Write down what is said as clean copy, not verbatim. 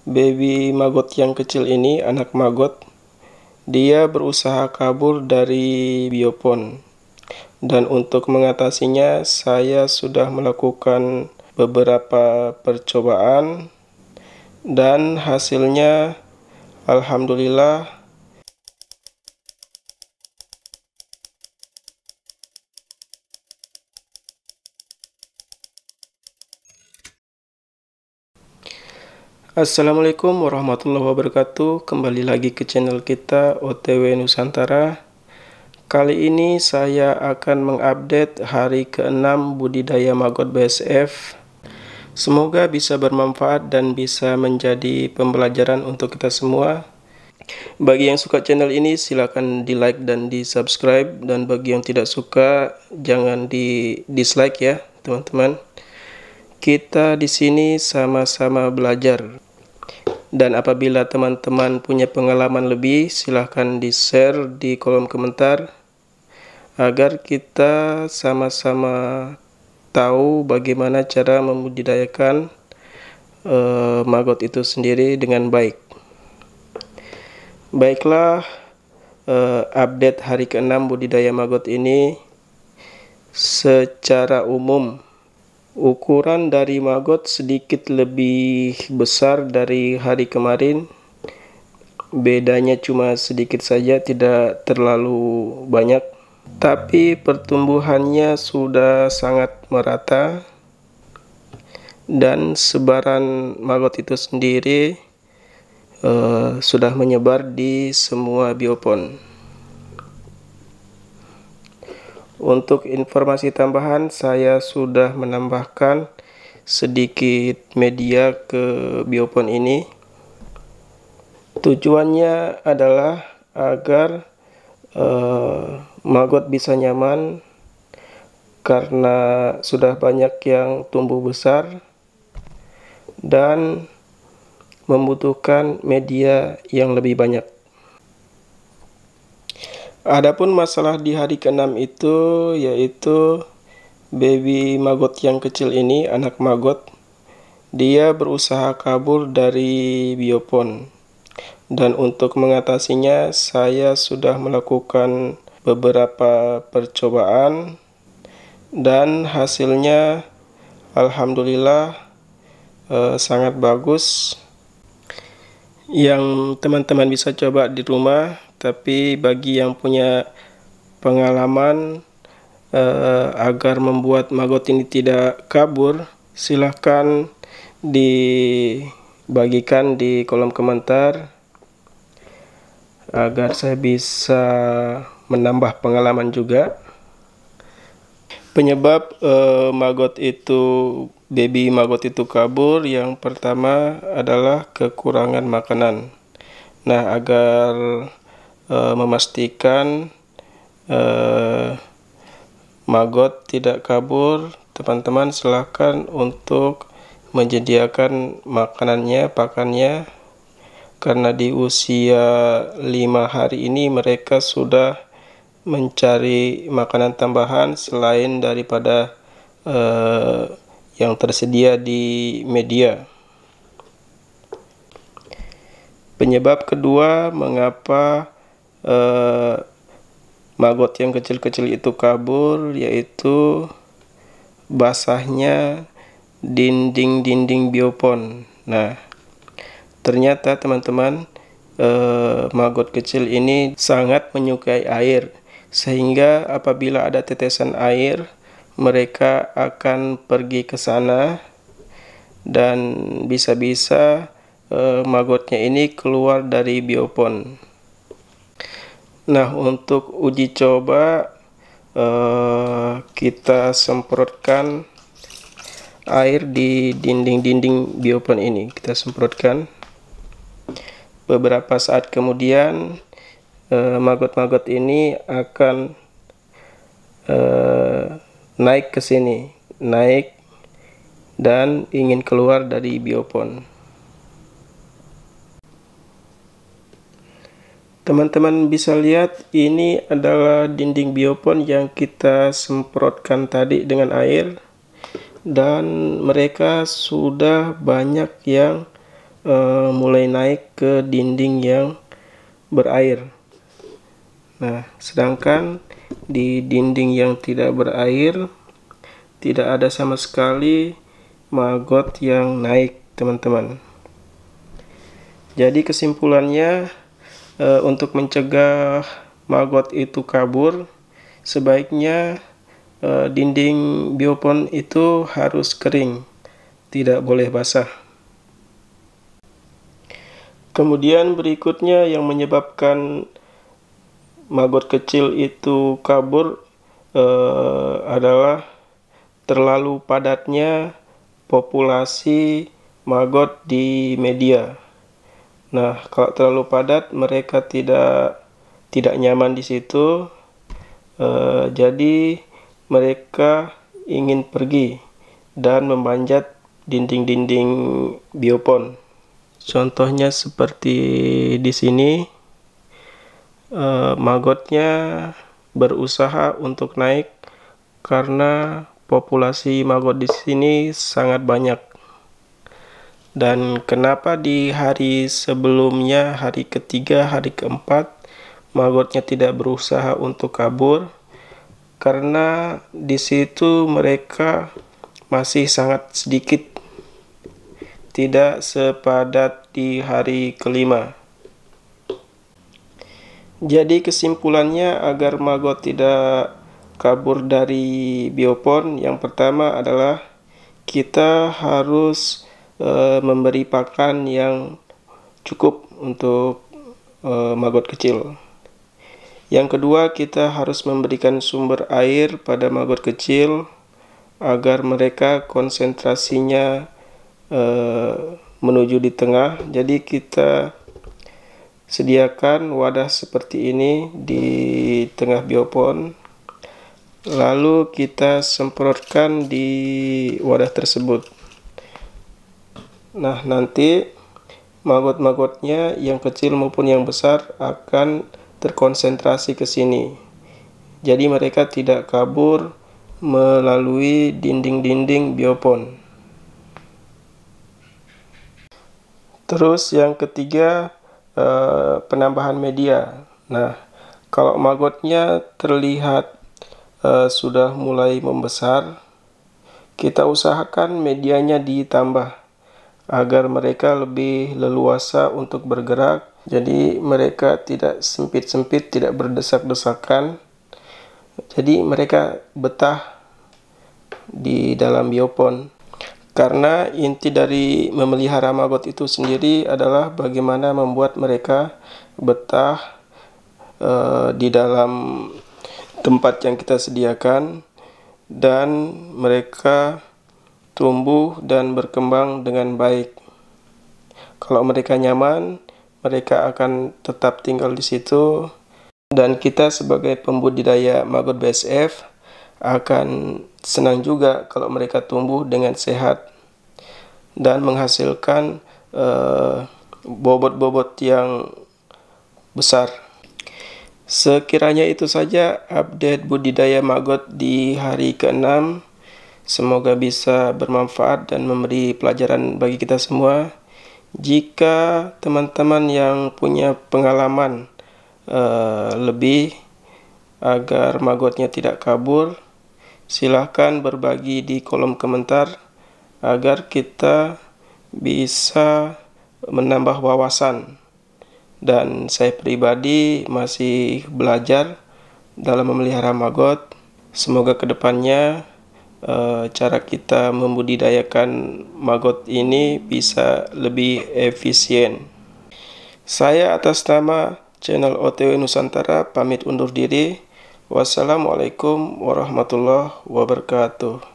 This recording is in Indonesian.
Baby maggot yang kecil ini, anak maggot, dia berusaha kabur dari biopon. Dan untuk mengatasinya, saya sudah melakukan beberapa percobaan dan hasilnya alhamdulillah Assalamualaikum warahmatullahi wabarakatuh. Kembali lagi ke channel kita OTW Nusantara. Kali ini saya akan mengupdate hari ke-6 budidaya maggot BSF. Semoga bisa bermanfaat dan bisa menjadi pembelajaran untuk kita semua. Bagi yang suka channel ini silakan di like dan di subscribe, dan bagi yang tidak suka jangan di dislike ya teman-teman. Kita di sini sama-sama belajar. Dan apabila teman-teman punya pengalaman lebih, silahkan di-share di kolom komentar agar kita sama-sama tahu bagaimana cara membudidayakan maggot itu sendiri dengan baik. Baiklah, update hari ke-6 budidaya maggot ini. Secara umum, ukuran dari maggot sedikit lebih besar dari hari kemarin. Bedanya cuma sedikit saja, tidak terlalu banyak. Tapi pertumbuhannya sudah sangat merata. Dan sebaran maggot itu sendiri sudah menyebar di semua biopon. Untuk informasi tambahan, saya sudah menambahkan sedikit media ke biopon ini. Tujuannya adalah agar maggot bisa nyaman karena sudah banyak yang tumbuh besar dan membutuhkan media yang lebih banyak. Adapun masalah di hari ke-6 itu yaitu baby maggot yang kecil ini, anak maggot, dia berusaha kabur dari biopon. Dan untuk mengatasinya, saya sudah melakukan beberapa percobaan dan hasilnya alhamdulillah sangat bagus. Yang teman-teman bisa coba di rumah. Tapi bagi yang punya pengalaman agar membuat maggot ini tidak kabur, silahkan dibagikan di kolom komentar agar saya bisa menambah pengalaman juga. Penyebab baby maggot itu kabur, yang pertama adalah kekurangan makanan. Nah, agar memastikan maggot tidak kabur, teman-teman silahkan untuk menyediakan makanannya, pakannya, karena di usia 5 hari ini mereka sudah mencari makanan tambahan selain daripada yang tersedia di media. Penyebab kedua mengapa maggot yang kecil-kecil itu kabur, yaitu basahnya dinding-dinding biopon. Nah, ternyata teman-teman, maggot kecil ini sangat menyukai air, sehingga apabila ada tetesan air, mereka akan pergi ke sana dan bisa-bisa maggotnya ini keluar dari biopon. Nah, untuk uji coba kita semprotkan air di dinding-dinding biopon ini. Kita semprotkan. Beberapa saat kemudian maggot-maggot ini akan naik ke sini, naik dan ingin keluar dari biopon. Teman-teman bisa lihat, ini adalah dinding biopon yang kita semprotkan tadi dengan air, dan mereka sudah banyak yang mulai naik ke dinding yang berair. Nah, sedangkan di dinding yang tidak berair tidak ada sama sekali maggot yang naik, teman-teman. Jadi kesimpulannya, untuk mencegah maggot itu kabur, sebaiknya dinding biopon itu harus kering, tidak boleh basah. Kemudian berikutnya yang menyebabkan maggot kecil itu kabur adalah terlalu padatnya populasi maggot di media. Nah, kalau terlalu padat, mereka tidak nyaman di situ, jadi mereka ingin pergi dan memanjat dinding-dinding biopon. Contohnya seperti di sini, maggotnya berusaha untuk naik karena populasi maggot di sini sangat banyak. Dan kenapa di hari sebelumnya, hari ketiga, hari keempat, maggotnya tidak berusaha untuk kabur? Karena di situ mereka masih sangat sedikit, tidak sepadat di hari kelima. Jadi kesimpulannya, agar maggot tidak kabur dari biopon, yang pertama adalah kita harus memberi pakan yang cukup untuk maggot kecil. Yang kedua, kita harus memberikan sumber air pada maggot kecil agar mereka konsentrasinya menuju di tengah. Jadi kita sediakan wadah seperti ini di tengah biopon, lalu kita semprotkan di wadah tersebut. Nah, nanti maggot-maggotnya yang kecil maupun yang besar akan terkonsentrasi ke sini. Jadi mereka tidak kabur melalui dinding-dinding biopon. Terus yang ketiga, penambahan media. Nah, kalau maggotnya terlihat sudah mulai membesar, kita usahakan medianya ditambah agar mereka lebih leluasa untuk bergerak. Jadi mereka tidak sempit-sempit, tidak berdesak-desakan. Jadi mereka betah di dalam biopon. Karena inti dari memelihara maggot itu sendiri adalah bagaimana membuat mereka betah di dalam tempat yang kita sediakan, dan mereka tumbuh dan berkembang dengan baik. Kalau mereka nyaman, mereka akan tetap tinggal di situ, dan kita sebagai pembudidaya maggot BSF akan senang juga kalau mereka tumbuh dengan sehat dan menghasilkan bobot-bobot yang besar. Sekiranya itu saja update budidaya maggot di hari ke-6. Semoga bisa bermanfaat dan memberi pelajaran bagi kita semua. Jika teman-teman yang punya pengalaman lebih agar maggotnya tidak kabur, silahkan berbagi di kolom komentar agar kita bisa menambah wawasan. Dan saya pribadi masih belajar dalam memelihara maggot. Semoga kedepannya cara kita membudidayakan maggot ini bisa lebih efisien. Saya atas nama channel OTW Nusantara pamit undur diri. Wassalamualaikum warahmatullahi wabarakatuh.